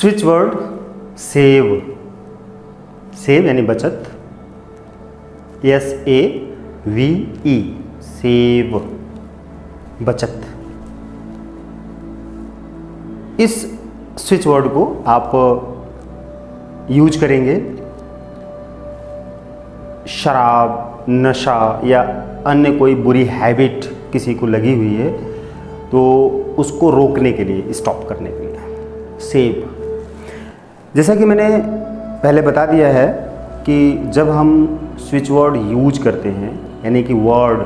Switch word save, save यानी बचत, SAVE, save, बचत। इस स्विच वर्ड को आप यूज करेंगे शराब, नशा या अन्य कोई बुरी हैबिट किसी को लगी हुई है तो उसको रोकने के लिए, स्टॉप करने के लिए। सेव, जैसा कि मैंने पहले बता दिया है कि जब हम स्विच वर्ड यूज करते हैं, यानी कि वर्ड,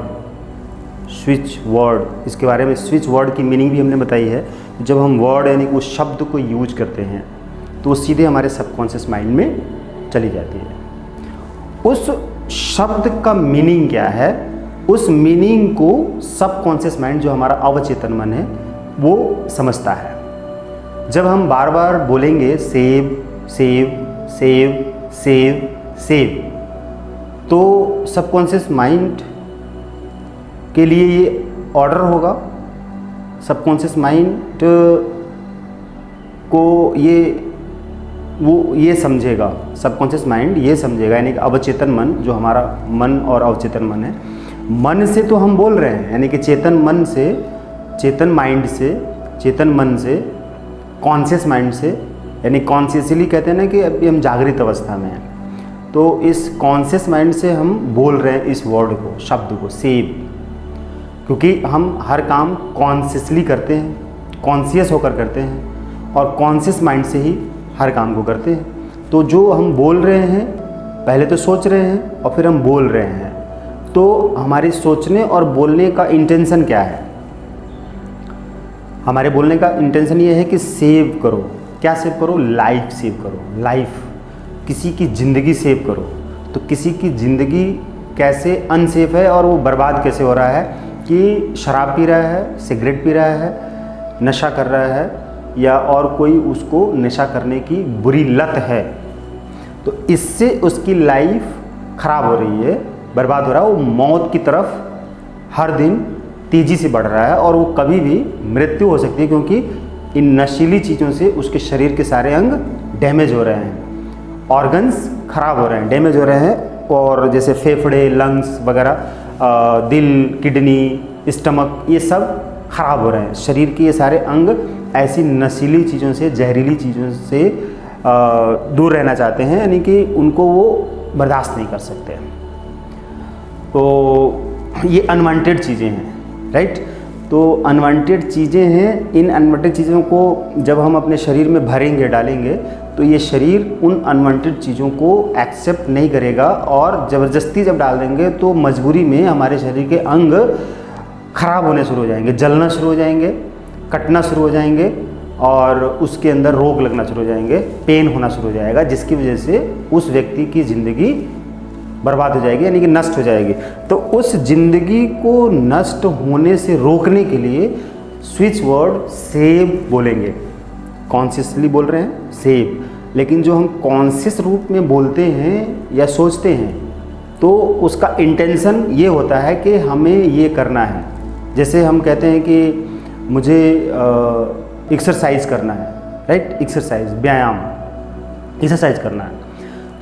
स्विच वर्ड, इसके बारे में स्विच वर्ड की मीनिंग भी हमने बताई है। जब हम वर्ड यानी कि उस शब्द को यूज करते हैं तो वो सीधे हमारे सबकॉन्शियस माइंड में चली जाती है। उस शब्द का मीनिंग क्या है, उस मीनिंग को सबकॉन्शियस माइंड, जो हमारा अवचेतन मन है, वो समझता है। जब हम बार बार बोलेंगे save save save save save, तो सबकॉन्शियस माइंड के लिए ये ऑर्डर होगा। सबकॉन्शियस माइंड को ये समझेगा, सबकॉन्शियस माइंड ये समझेगा, यानी कि अवचेतन मन, जो हमारा मन और अवचेतन मन है, मन से तो हम बोल रहे हैं, यानी कि चेतन मन से, चेतन माइंड से, चेतन मन से, कॉन्शियस माइंड से, यानी कॉन्शियसली कहते हैं ना कि अभी हम जागृत अवस्था में हैं, तो इस कॉन्शियस माइंड से हम बोल रहे हैं इस वर्ड को, शब्द को, सेव। क्योंकि हम हर काम कॉन्शियसली करते हैं, कॉन्शियस होकर करते हैं, और कॉन्शियस माइंड से ही हर काम को करते हैं। तो जो हम बोल रहे हैं, पहले तो सोच रहे हैं और फिर हम बोल रहे हैं, तो हमारे सोचने और बोलने का इंटेंशन क्या है? हमारे बोलने का इंटेंशन ये है कि सेव करो। क्या सेव करो? लाइफ सेव करो। लाइफ, किसी की ज़िंदगी सेव करो। तो किसी की ज़िंदगी कैसे अनसेफ है और वो बर्बाद कैसे हो रहा है कि शराब पी रहा है, सिगरेट पी रहा है, नशा कर रहा है, या और कोई उसको नशा करने की बुरी लत है, तो इससे उसकी लाइफ खराब हो रही है, बर्बाद हो रहा है, वो मौत की तरफ हर दिन तेज़ी से बढ़ रहा है, और वो कभी भी मृत्यु हो सकती है, क्योंकि इन नशीली चीज़ों से उसके शरीर के सारे अंग डैमेज हो रहे हैं, ऑर्गन्स खराब हो रहे हैं, डैमेज हो रहे हैं, और जैसे फेफड़े, लंग्स वगैरह, दिल, किडनी, स्टमक, ये सब खराब हो रहे हैं। शरीर के ये सारे अंग ऐसी नशीली चीज़ों से, जहरीली चीज़ों से दूर रहना चाहते हैं, यानी कि उनको वो बर्दाश्त नहीं कर सकते। तो ये अनवांटेड चीज़ें हैं, राइट। तो अनवांटेड चीज़ें हैं, इन अनवांटेड चीज़ों को जब हम अपने शरीर में भरेंगे, डालेंगे, तो ये शरीर उन अनवांटेड चीज़ों को एक्सेप्ट नहीं करेगा, और ज़बरदस्ती जब डाल देंगे तो मजबूरी में हमारे शरीर के अंग खराब होने शुरू हो जाएंगे, जलना शुरू हो जाएंगे, कटना शुरू हो जाएंगे, और उसके अंदर रोग लगना शुरू हो जाएंगे, पेन होना शुरू हो जाएगा, जिसकी वजह से उस व्यक्ति की ज़िंदगी बर्बाद हो जाएगी, यानी कि नष्ट हो जाएगी। तो उस ज़िंदगी को नष्ट होने से रोकने के लिए स्विच वर्ड सेव बोलेंगे। कॉन्शियसली बोल रहे हैं सेव, लेकिन जो हम कॉन्शियस रूप में बोलते हैं या सोचते हैं, तो उसका इंटेंशन ये होता है कि हमें ये करना है। जैसे हम कहते हैं कि मुझे एक्सरसाइज करना है, राइट, एक्सरसाइज, व्यायाम, एक्सरसाइज करना है,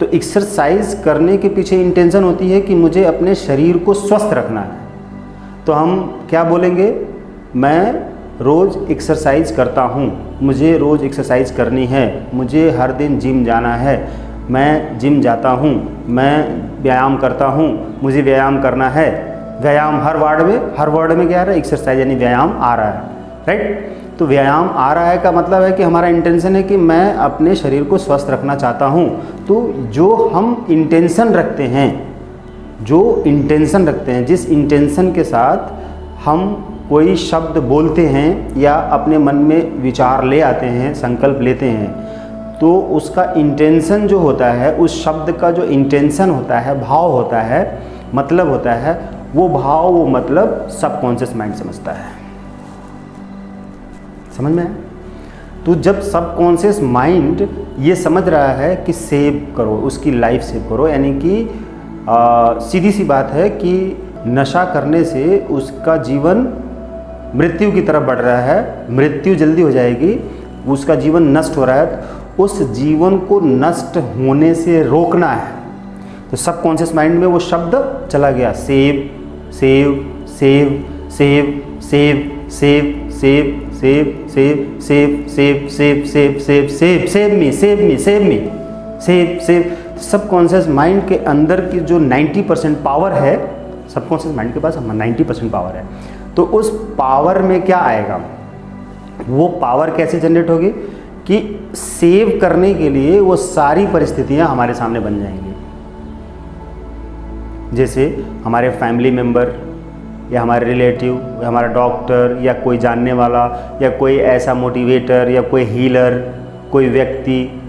तो एक्सरसाइज करने के पीछे इंटेंशन होती है कि मुझे अपने शरीर को स्वस्थ रखना है। तो हम क्या बोलेंगे? मैं रोज़ एक्सरसाइज करता हूँ, मुझे रोज़ एक्सरसाइज करनी है, मुझे हर दिन जिम जाना है, मैं जिम जाता हूँ, मैं व्यायाम करता हूँ, मुझे व्यायाम करना है। व्यायाम हर वर्ड में क्या आ रहा है? एक्सरसाइज, यानी व्यायाम आ रहा है, राइट। तो व्यायाम आ रहा है का मतलब है कि हमारा इंटेंशन है कि मैं अपने शरीर को स्वस्थ रखना चाहता हूँ। तो जो हम इंटेंशन रखते हैं, जिस इंटेंशन के साथ हम कोई शब्द बोलते हैं या अपने मन में विचार ले आते हैं, संकल्प लेते हैं, तो उसका इंटेंशन जो होता है, उस शब्द का जो इंटेंशन होता है, भाव होता है, मतलब होता है, वो भाव, वो मतलब सबकॉन्शियस माइंड समझता है। समझ में आया? तो जब सबकॉन्शियस माइंड ये समझ रहा है कि सेव करो, उसकी लाइफ सेव करो, यानी कि सीधी सी बात है कि नशा करने से उसका जीवन मृत्यु की तरफ बढ़ रहा है, मृत्यु जल्दी हो जाएगी, उसका जीवन नष्ट हो रहा है, तो उस जीवन को नष्ट होने से रोकना है। तो सबकॉन्शियस माइंड में वो शब्द चला गया, save save save save save save save save save save save save save save save save me save me save me save save. Subconscious mind के अंदर की जो 90% पावर है, सबकॉन्शियस माइंड के पास 90% पावर है, तो उस पावर में क्या आएगा, वो पावर कैसे जनरेट होगी कि सेव करने के लिए वो सारी परिस्थितियां हमारे सामने बन जाएंगी। जैसे हमारे फैमिली मेम्बर या हमारे रिलेटिव या हमारा डॉक्टर या कोई जानने वाला या कोई ऐसा मोटिवेटर या कोई हीलर, कोई व्यक्ति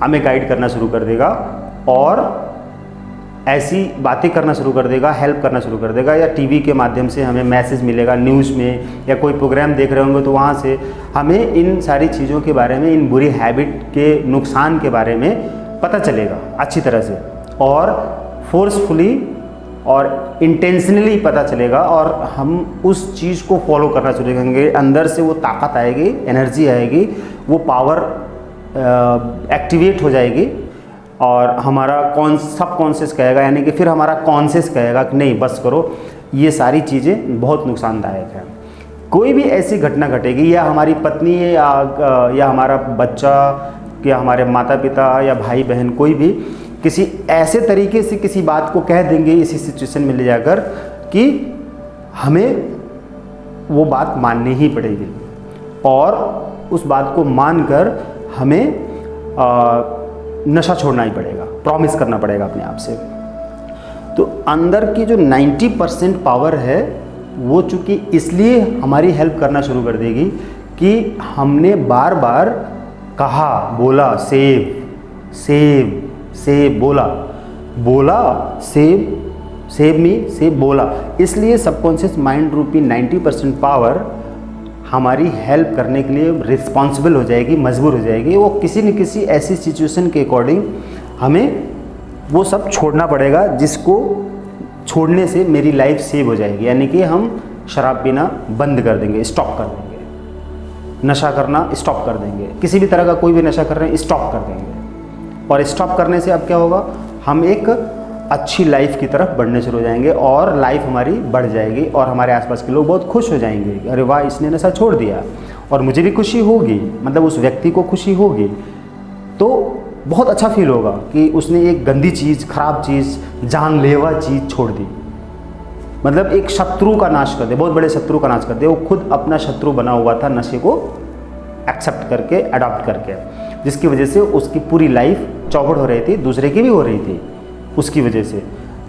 हमें गाइड करना शुरू कर देगा और ऐसी बातें करना शुरू कर देगा, हेल्प करना शुरू कर देगा, या टीवी के माध्यम से हमें मैसेज मिलेगा, न्यूज़ में या कोई प्रोग्राम देख रहे होंगे तो वहाँ से हमें इन सारी चीज़ों के बारे में, इन बुरी हैबिट के नुकसान के बारे में पता चलेगा अच्छी तरह से, और फोर्सफुली और इंटेंशनली पता चलेगा, और हम उस चीज़ को फॉलो करना शुरू करेंगे। अंदर से वो ताकत आएगी, एनर्जी आएगी, वो पावर एक्टिवेट हो जाएगी, और हमारा सबकॉन्शियस कहेगा, यानी कि फिर हमारा कॉन्शियस कहेगा कि नहीं बस करो, ये सारी चीज़ें बहुत नुकसानदायक है। कोई भी ऐसी घटना घटेगी, या हमारी पत्नी या हमारा बच्चा या हमारे माता पिता या भाई बहन कोई भी किसी ऐसे तरीके से किसी बात को कह देंगे इसी सिचुएशन में ले जाकर कि हमें वो बात माननी ही पड़ेगी, और उस बात को मानकर हमें नशा छोड़ना ही पड़ेगा, प्रॉमिस करना पड़ेगा अपने आप से। तो अंदर की जो 90% पावर है वो चूँकि इसलिए हमारी हेल्प करना शुरू कर देगी कि हमने बार बार कहा, बोला, सेव सेव सेव, बोला सेव मी सेव, बोला। इसलिए सबकॉन्शियस माइंड रूपी 90% पावर हमारी हेल्प करने के लिए रिस्पॉन्सिबल हो जाएगी, मजबूर हो जाएगी। वो किसी न किसी ऐसी सिचुएशन के अकॉर्डिंग हमें वो सब छोड़ना पड़ेगा, जिसको छोड़ने से मेरी लाइफ सेव हो जाएगी। यानी कि हम शराब पीना बंद कर देंगे, स्टॉप कर देंगे, नशा करना स्टॉप कर देंगे, किसी भी तरह का कोई भी नशा कर रहे हैं स्टॉप कर देंगे। और स्टॉप करने से अब क्या होगा, हम एक अच्छी लाइफ की तरफ बढ़ने शुरू हो जाएंगे, और लाइफ हमारी बढ़ जाएगी, और हमारे आसपास के लोग बहुत खुश हो जाएंगे, अरे वाह इसने नशा छोड़ दिया, और मुझे भी खुशी होगी, मतलब उस व्यक्ति को खुशी होगी, तो बहुत अच्छा फील होगा कि उसने एक गंदी चीज़, खराब चीज़, जानलेवा चीज़ छोड़ दी। मतलब एक शत्रु का नाश कर दे, बहुत बड़े शत्रु का नाश कर दे। वो खुद अपना शत्रु बना हुआ था नशे को एक्सेप्ट करके, अडॉप्ट करके, जिसकी वजह से उसकी पूरी लाइफ चौपट हो रही थी, दूसरे की भी हो रही थी उसकी वजह से।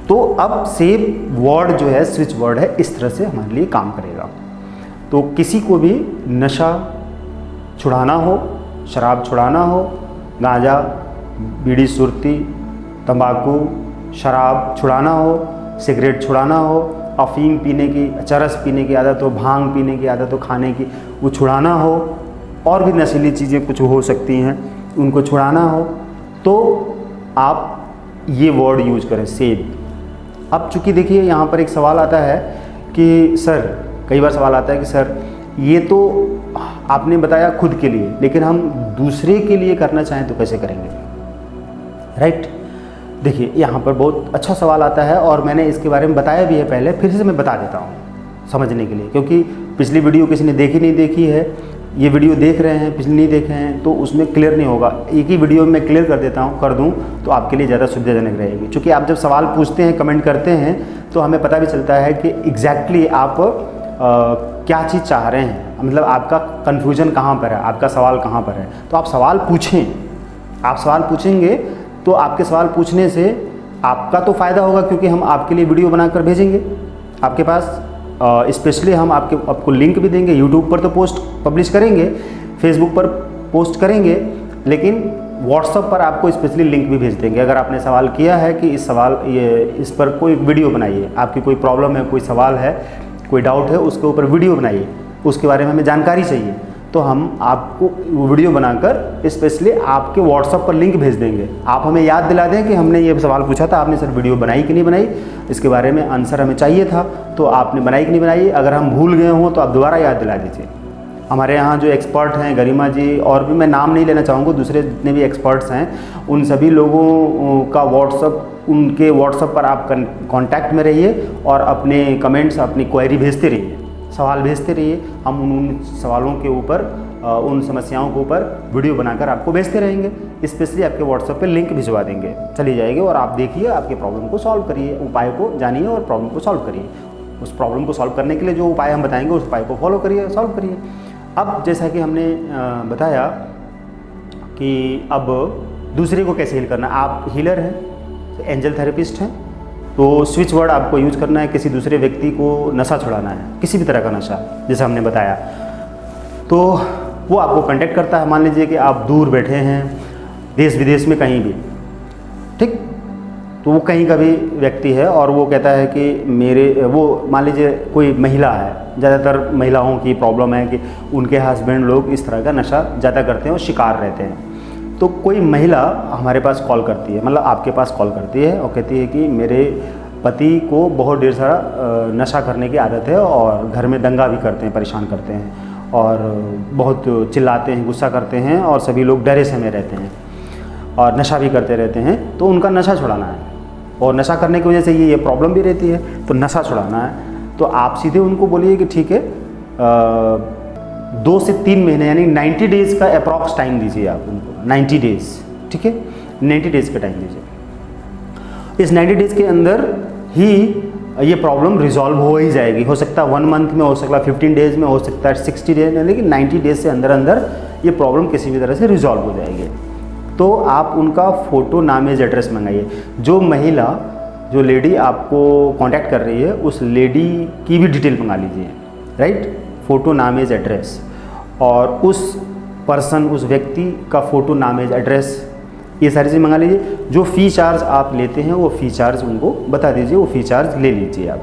तो अब सेव वर्ड जो है, स्विच वर्ड है, इस तरह से हमारे लिए काम करेगा। तो किसी को भी नशा छुड़ाना हो, शराब छुड़ाना हो, गांजा, बीड़ी, सुरती, तंबाकू, शराब छुड़ाना हो, सिगरेट छुड़ाना हो, अफीम पीने की, चरस पीने की आदत हो, भांग पीने की आदत हो, खाने की, वो छुड़ाना हो, और भी नशीली चीज़ें कुछ हो सकती हैं, उनको छुड़ाना हो, तो आप ये वर्ड यूज करें, सेव। अब चूँकि देखिए यहाँ पर एक सवाल आता है कि सर, कई बार सवाल आता है कि सर ये तो आपने बताया खुद के लिए, लेकिन हम दूसरे के लिए करना चाहें तो कैसे करेंगे, राइट? देखिए यहाँ पर बहुत अच्छा सवाल आता है, और मैंने इसके बारे में बताया भी है पहले, फिर से मैं बता देता हूँ समझने के लिए, क्योंकि पिछली वीडियो किसी ने देखी नहीं देखी है, ये वीडियो देख रहे हैं, पिछले नहीं देखे हैं, तो उसमें क्लियर नहीं होगा। एक ही वीडियो में मैं क्लियर कर देता हूँ, कर दूँ तो आपके लिए ज़्यादा सुविधाजनक रहेगी। क्योंकि आप जब सवाल पूछते हैं, कमेंट करते हैं, तो हमें पता भी चलता है कि एग्जैक्टली आप क्या चीज़ चाह रहे हैं, मतलब आपका कन्फ्यूजन कहाँ पर है, आपका सवाल कहाँ पर है। तो आप सवाल पूछें, आप सवाल पूछेंगे तो आपके सवाल पूछने से आपका तो फ़ायदा होगा, क्योंकि हम आपके लिए वीडियो बनाकर भेजेंगे आपके पास। स्पेशली हम आपको लिंक भी देंगे, यूट्यूब पर तो पब्लिश करेंगे, फेसबुक पर पोस्ट करेंगे, लेकिन व्हाट्सएप पर आपको स्पेशली लिंक भी भेज देंगे। अगर आपने सवाल किया है कि इस पर कोई वीडियो बनाइए, आपकी कोई प्रॉब्लम है, कोई सवाल है, कोई डाउट है, उसके ऊपर वीडियो बनाइए, उसके बारे में हमें जानकारी चाहिए, तो हम आपको वीडियो बनाकर स्पेशली आपके व्हाट्सएप पर लिंक भेज देंगे। आप हमें याद दिला दें कि हमने ये सवाल पूछा था, आपने सर वीडियो बनाई कि नहीं बनाई, इसके बारे में आंसर हमें चाहिए था, तो आपने बनाई कि नहीं बनाई। अगर हम भूल गए हों तो आप दोबारा याद दिला दीजिए, हमारे यहाँ जो एक्सपर्ट हैं गरिमा जी, और भी मैं नाम नहीं लेना चाहूँगा, दूसरे जितने भी एक्सपर्ट्स हैं उन सभी लोगों का उनके व्हाट्सएप पर आप कांटेक्ट में रहिए और अपने कमेंट्स, अपनी क्वेरी भेजते रहिए, सवाल भेजते रहिए। हम उन सवालों के ऊपर, उन समस्याओं के ऊपर वीडियो बनाकर आपको भेजते रहेंगे। स्पेशली आपके व्हाट्सएप पे लिंक भिजवा देंगे, चली जाएगी और आप देखिए, आपके प्रॉब्लम को सॉल्व करिए, उपाय को जानिए और प्रॉब्लम को सॉल्व करिए। उस प्रॉब्लम को सॉल्व करने के लिए जो उपाय हम बताएंगे उस उपाय को फॉलो करिए, सॉल्व करिए। अब जैसा कि हमने बताया कि अब दूसरे को कैसे हील करना, आप हीलर हैं, एंजल थेरेपिस्ट हैं, तो स्विच वर्ड आपको यूज करना है, किसी दूसरे व्यक्ति को नशा छुड़ाना है, किसी भी तरह का नशा, जैसा हमने बताया। तो वो आपको कांटेक्ट करता है, मान लीजिए कि आप दूर बैठे हैं देश विदेश में कहीं भी, ठीक, तो वो कहीं का भी व्यक्ति है और वो कहता है कि वो मान लीजिए कोई महिला है, ज़्यादातर महिलाओं की प्रॉब्लम है कि उनके हस्बैंड लोग इस तरह का नशा ज़्यादा करते हैं और शिकार रहते हैं। तो कोई महिला हमारे पास कॉल करती है, मतलब आपके पास कॉल करती है और कहती है कि मेरे पति को बहुत ढेर सारा नशा करने की आदत है और घर में दंगा भी करते हैं, परेशान करते हैं और बहुत चिल्लाते हैं, गुस्सा करते हैं और सभी लोग डरे से में रहते हैं और नशा भी करते रहते हैं। तो उनका नशा छुड़ाना है और नशा करने की वजह से ये प्रॉब्लम भी रहती है, तो नशा छुड़ाना है। तो आप सीधे उनको बोलिए कि ठीक है, 2 से 3 महीने यानी 90 डेज़ का अप्रॉक्स टाइम दीजिए आप उनको, 90 डेज़, ठीक है, 90 डेज़ का टाइम दीजिए। इस 90 डेज़ के अंदर ही ये प्रॉब्लम रिजॉल्व हो ही जाएगी। हो सकता है 1 मंथ में, हो सकता है 15 डेज़ में, हो सकता है 60 डेज में, लेकिन 90 डेज़ से अंदर अंदर ये प्रॉब्लम किसी भी तरह से रिजॉल्व हो जाएगी। तो आप उनका फ़ोटो, नाम, एड्रेस मंगाइए। जो महिला, जो लेडी आपको कांटेक्ट कर रही है उस लेडी की भी डिटेल मंगा लीजिए, राइट, फ़ोटो, नाम, एड्रेस, और उस पर्सन, उस व्यक्ति का फ़ोटो, नाम, एड्रेस, ये सारी चीज़ मंगा लीजिए। जो फ़ी चार्ज आप लेते हैं वो फ़ी चार्ज उनको बता दीजिए, वो फ़ी चार्ज ले लीजिए आप,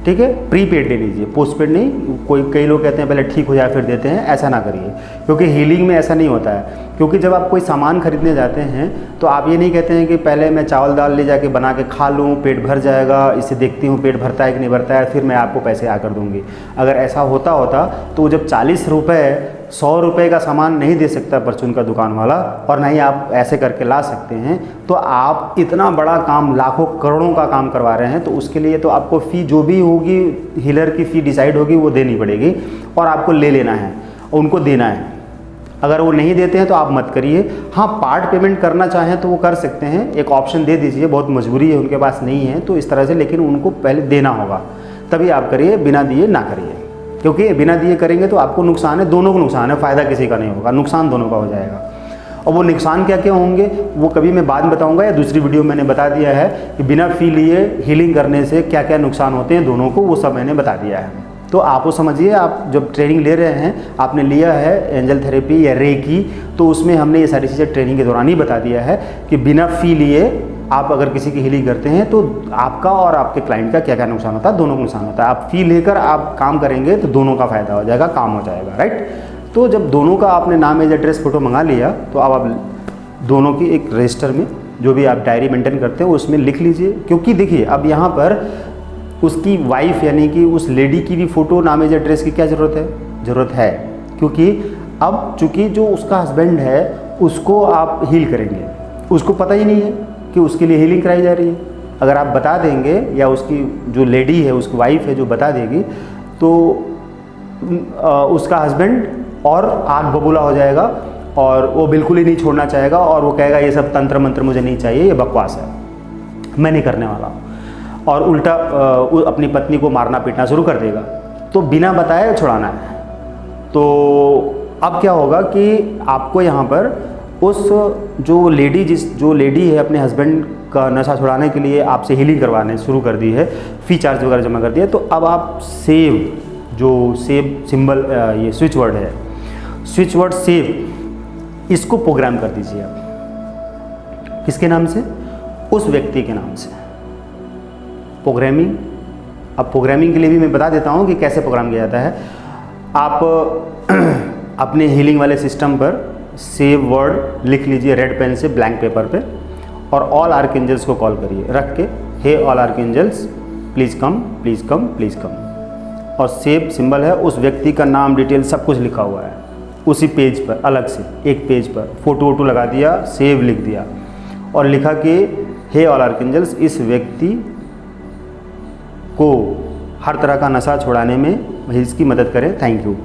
ठीक है, प्रीपेड ले लीजिए, पोस्टपेड नहीं। कई लोग कहते हैं पहले ठीक हो जाए फिर देते हैं, ऐसा ना करिए, क्योंकि हीलिंग में ऐसा नहीं होता है। क्योंकि जब आप कोई सामान खरीदने जाते हैं तो आप ये नहीं कहते हैं कि पहले मैं चावल दाल ले जाके बना के खा लूँ, पेट भर जाएगा, इसे देखती हूँ पेट भरता है कि नहीं भरता है, फिर मैं आपको पैसे आकर दूँगी। अगर ऐसा होता तो जब 40 रुपये 100 रुपये का सामान नहीं दे सकता परचून का दुकान वाला, और नहीं आप ऐसे करके ला सकते हैं, तो आप इतना बड़ा काम, लाखों करोड़ों का काम करवा रहे हैं, तो उसके लिए तो आपको फ़ी जो भी होगी, हीलर की फ़ी डिसाइड होगी, वो देनी पड़ेगी और आपको ले लेना है, उनको देना है। अगर वो नहीं देते हैं तो आप मत करिए। हाँ, पार्ट पेमेंट करना चाहें तो वो कर सकते हैं, एक ऑप्शन दे दीजिए, बहुत मजबूरी है, उनके पास नहीं है तो इस तरह से, लेकिन उनको पहले देना होगा, तभी आप करिए, बिना दिए ना करिए, क्योंकि बिना दिए करेंगे तो आपको नुकसान है, दोनों को नुकसान है, फ़ायदा किसी का नहीं होगा, नुकसान दोनों का हो जाएगा। और वो नुकसान क्या क्या होंगे वो कभी मैं बाद में बताऊंगा, या दूसरी वीडियो मैंने बता दिया है कि बिना फ़ी लिए हीलिंग करने से क्या क्या नुकसान होते हैं दोनों को, वो सब मैंने बता दिया है। तो आप वो समझिए, आप जब ट्रेनिंग ले रहे हैं, आपने लिया है एंजल थेरेपी या रेकी, तो उसमें हमने ये सारी चीज़ें ट्रेनिंग के दौरान ही बता दिया है कि बिना फ़ी लिए आप अगर किसी की हीलिंग करते हैं तो आपका और आपके क्लाइंट का क्या क्या नुकसान होता है, दोनों को नुकसान होता है। आप फ़ी लेकर आप काम करेंगे तो दोनों का फ़ायदा हो जाएगा, काम हो जाएगा, राइट। तो जब दोनों का आपने नाम, एड्रेस, फ़ोटो मंगा लिया, तो अब आप दोनों की एक रजिस्टर में, जो भी आप डायरी मेंटेन करते हैं उसमें लिख लीजिए। क्योंकि देखिए, अब यहाँ पर उसकी वाइफ यानी कि उस लेडी की भी फ़ोटो, नाम, एड्रेस की क्या ज़रूरत है, क्योंकि अब चूँकि जो उसका हस्बैंड है उसको आप हील करेंगे, उसको पता ही नहीं है कि उसके लिए हीलिंग कराई जा रही है। अगर आप बता देंगे, या उसकी जो लेडी है, उसकी वाइफ है जो बता देगी, तो उसका हस्बैंड और आग बबूला हो जाएगा और वो बिल्कुल ही नहीं छोड़ना चाहेगा, और वो कहेगा ये सब तंत्र मंत्र मुझे नहीं चाहिए, ये बकवास है, मैं नहीं करने वाला हूँ, और उल्टा अपनी पत्नी को मारना पीटना शुरू कर देगा। तो बिना बताए छुड़ाना है। तो अब क्या होगा कि आपको यहाँ पर उस जो लेडी है अपने हस्बैंड का नशा छुड़ाने के लिए आपसे हीलिंग करवाने शुरू कर दी है, फ़ी चार्ज वगैरह जमा कर दिया, तो अब आप सेव सिंबल, ये स्विच वर्ड है, स्विच वर्ड सेव, इसको प्रोग्राम कर दीजिए आप। किसके नाम से? उस व्यक्ति के नाम से प्रोग्रामिंग। अब प्रोग्रामिंग के लिए भी मैं बता देता हूँ कि कैसे प्रोग्राम किया जाता है। आप अपने हीलिंग वाले सिस्टम पर सेव वर्ड लिख लीजिए रेड पेन से ब्लैंक पेपर पे, और ऑल आर्कएंजल्स को कॉल करिए, रख के हे all archangels please come please come please come, और सेव सिंबल है, उस व्यक्ति का नाम डिटेल सब कुछ लिखा हुआ है उसी पेज पर, अलग से एक पेज पर फ़ोटो वोटो लगा दिया, सेव लिख दिया और लिखा कि हे ऑल आर्कएंजल्स, इस व्यक्ति को हर तरह का नशा छुड़ाने में इसकी मदद करें, थैंक यू।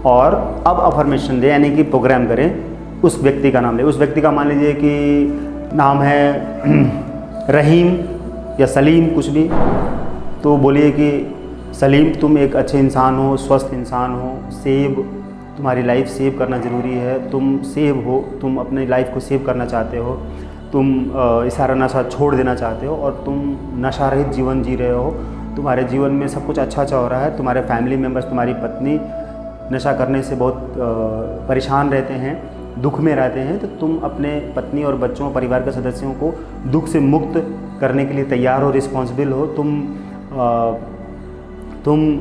और अब अफर्मेशन दे, यानी कि प्रोग्राम करें, उस व्यक्ति का नाम ले। उस व्यक्ति का मान लीजिए कि नाम है रहीम या सलीम, कुछ भी, तो बोलिए कि सलीम तुम एक अच्छे इंसान हो, स्वस्थ इंसान हो, सेव, तुम्हारी लाइफ सेव करना ज़रूरी है, तुम सेव हो, तुम अपनी लाइफ को सेव करना चाहते हो, तुम सारा नशा छोड़ देना चाहते हो और तुम नशा रहित जीवन जी रहे हो, तुम्हारे जीवन में सब कुछ अच्छा हो रहा है, तुम्हारे फैमिली मेम्बर्स, तुम्हारी पत्नी नशा करने से बहुत परेशान रहते हैं, दुख में रहते हैं, तो तुम अपने पत्नी और बच्चों, परिवार के सदस्यों को दुख से मुक्त करने के लिए तैयार हो, रिस्पॉन्सिबल हो, तुम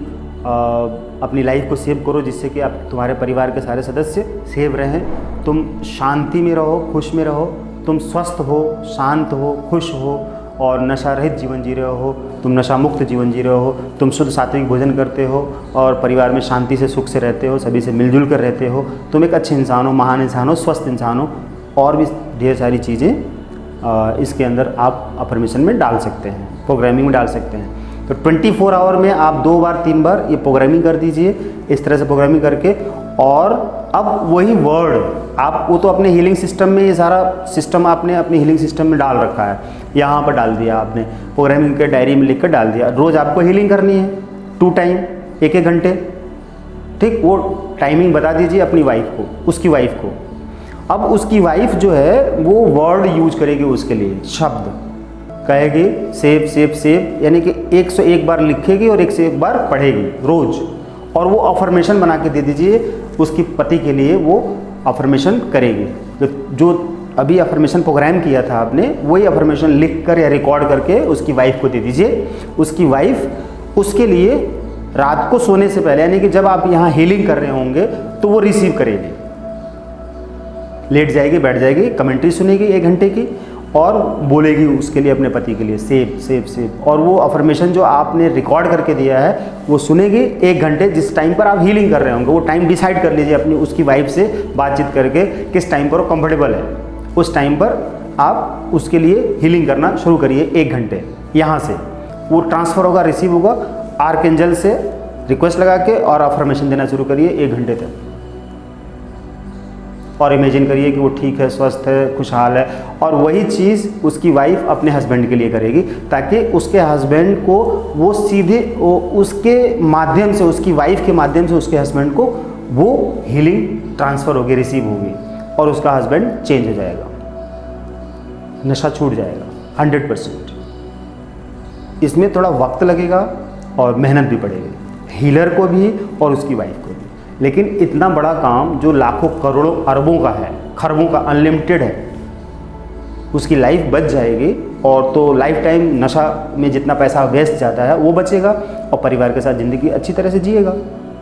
अपनी लाइफ को सेव करो जिससे कि आप तुम्हारे परिवार के सारे सदस्य सेव रहें, तुम शांति में रहो, खुश में रहो, तुम स्वस्थ हो, शांत हो, खुश हो और नशा रहित जीवन जी रहे हो, तुम नशा मुक्त जीवन जी रहे हो, तुम शुद्ध सात्विक भोजन करते हो और परिवार में शांति से, सुख से रहते हो, सभी से मिलजुल कर रहते हो, तुम एक अच्छे इंसान हो, महान इंसान हो, स्वस्थ इंसान हो, और भी ढेर सारी चीज़ें इसके अंदर आप अफर्मेशन में डाल सकते हैं, प्रोग्रामिंग में डाल सकते हैं। तो 24 आवर में आप 2 बार 3 बार ये प्रोग्रामिंग कर दीजिए, इस तरह से प्रोग्रामिंग करके, और अब वही वर्ड आप, वो तो अपने हीलिंग सिस्टम में, ये सारा सिस्टम आपने अपने हीलिंग सिस्टम में डाल रखा है, यहाँ पर डाल दिया आपने, प्रोग्रामिंग के डायरी में लिख कर डाल दिया। रोज़ आपको हीलिंग करनी है 2 टाइम, 1-1 घंटे, ठीक, वो टाइमिंग बता दीजिए अपनी वाइफ को, उसकी वाइफ को। अब उसकी वाइफ जो है वो वर्ड यूज करेगी उसके लिए, शब्द कहेगी, सेव सेव सेव, यानी कि 101 बार लिखेगी और 101 बार पढ़ेगी रोज़, और वो अफर्मेशन बना के दे दीजिए उसकी पति के लिए, वो अफर्मेशन करेगी। जो अभी अफर्मेशन प्रोग्राम किया था आपने, वही अफर्मेशन लिख कर या रिकॉर्ड करके उसकी वाइफ को दे दीजिए। उसकी वाइफ उसके लिए रात को सोने से पहले, यानी कि जब आप यहाँ हीलिंग कर रहे होंगे तो वो रिसीव करेगी, लेट जाएगी, बैठ जाएगी, कमेंट्री सुनेगी 1 घंटे की और बोलेगी उसके लिए, अपने पति के लिए, सेव सेव सेव, और वो अफर्मेशन जो आपने रिकॉर्ड करके दिया है वो सुनेगी 1 घंटे, जिस टाइम पर आप हीलिंग कर रहे होंगे। वो टाइम डिसाइड कर लीजिए अपनी उसकी वाइफ से बातचीत करके, किस टाइम पर वो कंफर्टेबल है, उस टाइम पर आप उसके लिए हीलिंग करना शुरू करिए 1 घंटे। यहाँ से वो ट्रांसफ़र होगा, रिसीव होगा आर्कएंजल से, रिक्वेस्ट लगा के, और अफर्मेशन देना शुरू करिए 1 घंटे तक, और इमेजिन करिए कि वो ठीक है, स्वस्थ है, खुशहाल है, और वही चीज़ उसकी वाइफ अपने हस्बैंड के लिए करेगी, ताकि उसके हस्बैंड को वो सीधे उसके माध्यम से, उसकी वाइफ के माध्यम से उसके हस्बैंड को वो हीलिंग ट्रांसफ़र होगी, रिसीव होगी, और उसका हस्बैंड चेंज हो जाएगा, नशा छूट जाएगा 100%। इसमें थोड़ा वक्त लगेगा और मेहनत भी पड़ेगी, हीलर को भी और उसकी वाइफ को भी, लेकिन इतना बड़ा काम जो लाखों करोड़ों अरबों का है, खरबों का, अनलिमिटेड है, उसकी लाइफ बच जाएगी, और तो लाइफ टाइम नशा में जितना पैसा वेस्ट जाता है वो बचेगा, और परिवार के साथ ज़िंदगी अच्छी तरह से जिएगा,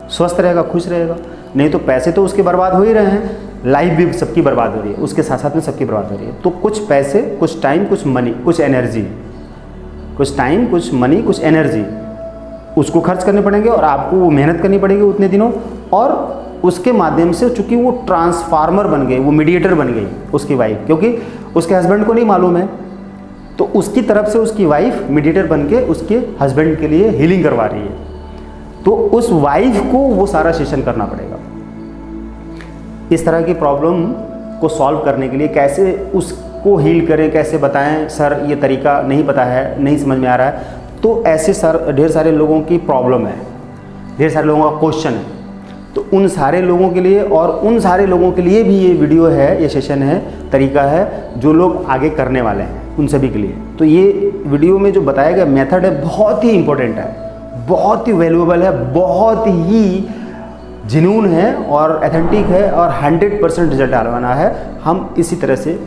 स्वस्थ रहेगा, खुश रहेगा। नहीं तो पैसे तो उसके बर्बाद हो ही रहे हैं, लाइफ भी सबकी बर्बाद हो रही है, उसके साथ साथ में सबकी बर्बाद हो रही है। तो कुछ पैसे, कुछ टाइम, कुछ मनी, कुछ एनर्जी, कुछ टाइम, कुछ मनी, कुछ एनर्जी उसको खर्च करने पड़ेंगे, और आपको वो मेहनत करनी पड़ेगी उतने दिनों, और उसके माध्यम से, चूँकि वो ट्रांसफार्मर बन गई, वो मीडिएटर बन गई उसकी वाइफ, क्योंकि उसके हस्बैंड को नहीं मालूम है, तो उसकी तरफ से उसकी वाइफ मीडिएटर बन के उसके हस्बैंड के लिए हीलिंग करवा रही है। तो उस वाइफ को वो सारा सेशन करना पड़ेगा। इस तरह की प्रॉब्लम को सॉल्व करने के लिए कैसे उसको हील करें, कैसे बताएं, सर ये तरीका नहीं पता है, नहीं समझ में आ रहा है, तो ऐसे ढेर सारे लोगों की प्रॉब्लम है, ढेर सारे लोगों का क्वेश्चन है। तो उन सारे लोगों के लिए, और उन सारे लोगों के लिए भी ये वीडियो है, ये सेशन है, तरीका है, जो लोग आगे करने वाले हैं उन सभी के लिए। तो ये वीडियो में जो बताया गया मेथड है बहुत ही इम्पोर्टेंट है, बहुत ही वैल्यूएबल है, बहुत ही जिनून है और ऑथेंटिक है, और 100% रिजल्ट आना है। हम इसी तरह से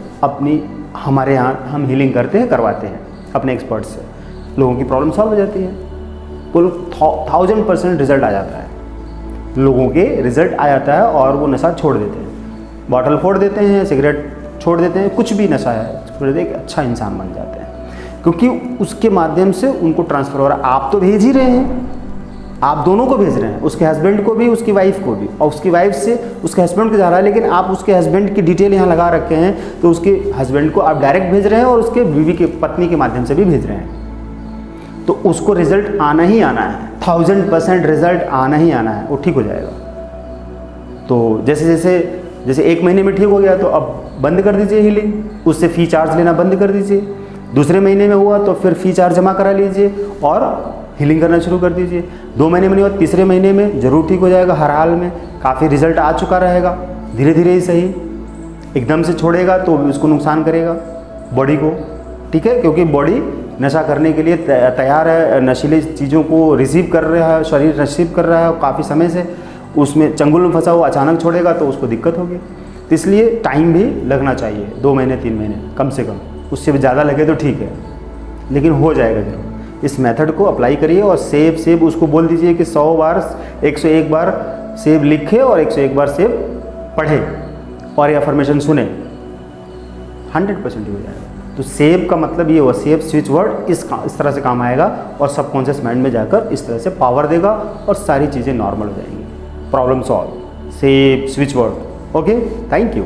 हमारे यहाँ हम हीलिंग करते हैं, करवाते हैं अपने एक्सपर्ट से, लोगों की प्रॉब्लम सॉल्व हो जाती है, कुल 1000% रिजल्ट आ जाता है, लोगों के रिजल्ट आ जाता है, और वो नशा छोड़ देते हैं, बॉटल फोड़ देते हैं, सिगरेट छोड़ देते हैं, कुछ भी नशा है छोड़ देते हैं, एक अच्छा इंसान बन जाते हैं, क्योंकि उसके माध्यम से उनको ट्रांसफ़र हो रहा है। आप तो भेज ही रहे हैं, आप दोनों को भेज रहे हैं, उसके हस्बैंड को भी, उसकी वाइफ को भी, और उसकी वाइफ से उसके हस्बैंड को जा रहा है, लेकिन आप उसके हस्बैंड की डिटेल यहाँ लगा रखे हैं, तो उसके हस्बैंड को आप डायरेक्ट भेज रहे हैं और उसके बीवी के पत्नी के माध्यम से भी भेज रहे हैं, तो उसको रिजल्ट आना ही आना है, 1000% रिजल्ट आना ही आना है, वो ठीक हो जाएगा। तो जैसे 1 महीने में ठीक हो गया तो अब बंद कर दीजिए हीलिंग, उससे फ़ी चार्ज लेना बंद कर दीजिए। दूसरे महीने में हुआ तो फिर फ़ी चार्ज जमा करा लीजिए और हीलिंग करना शुरू कर दीजिए। 2 महीने में नहीं हुआ, तीसरे महीने में ज़रूर ठीक हो जाएगा, हर हाल में काफ़ी रिजल्ट आ चुका रहेगा। धीरे धीरे ही सही, एकदम से छोड़ेगा तो उसको नुकसान करेगा बॉडी को, ठीक है, क्योंकि बॉडी नशा करने के लिए तैयार है, नशीली चीज़ों को रिसीव कर रहा है, शरीर रिसीव कर रहा है काफ़ी समय से, उसमें चंगुल में फंसा हुआ अचानक छोड़ेगा तो उसको दिक्कत होगी। तो इसलिए टाइम भी लगना चाहिए, 2 महीने 3 महीने कम से कम, उससे भी ज़्यादा लगे तो ठीक है, लेकिन हो जाएगा जरूर। इस मेथड को अप्लाई करिए और सेब उसको बोल दीजिए कि 100 बार 101 बार सेब लिखे और 101 बार सेब पढ़े और ये अफर्मेशन सुने, 100% ही हो जाएगा। तो सेब का मतलब ये हुआ, सेब स्विच वर्ड इस तरह से काम आएगा और सबकॉन्शियस माइंड में जाकर इस तरह से पावर देगा और सारी चीज़ें नॉर्मल हो जाएंगी, प्रॉब्लम सॉल्व। सेब switch word. Okay, thank you.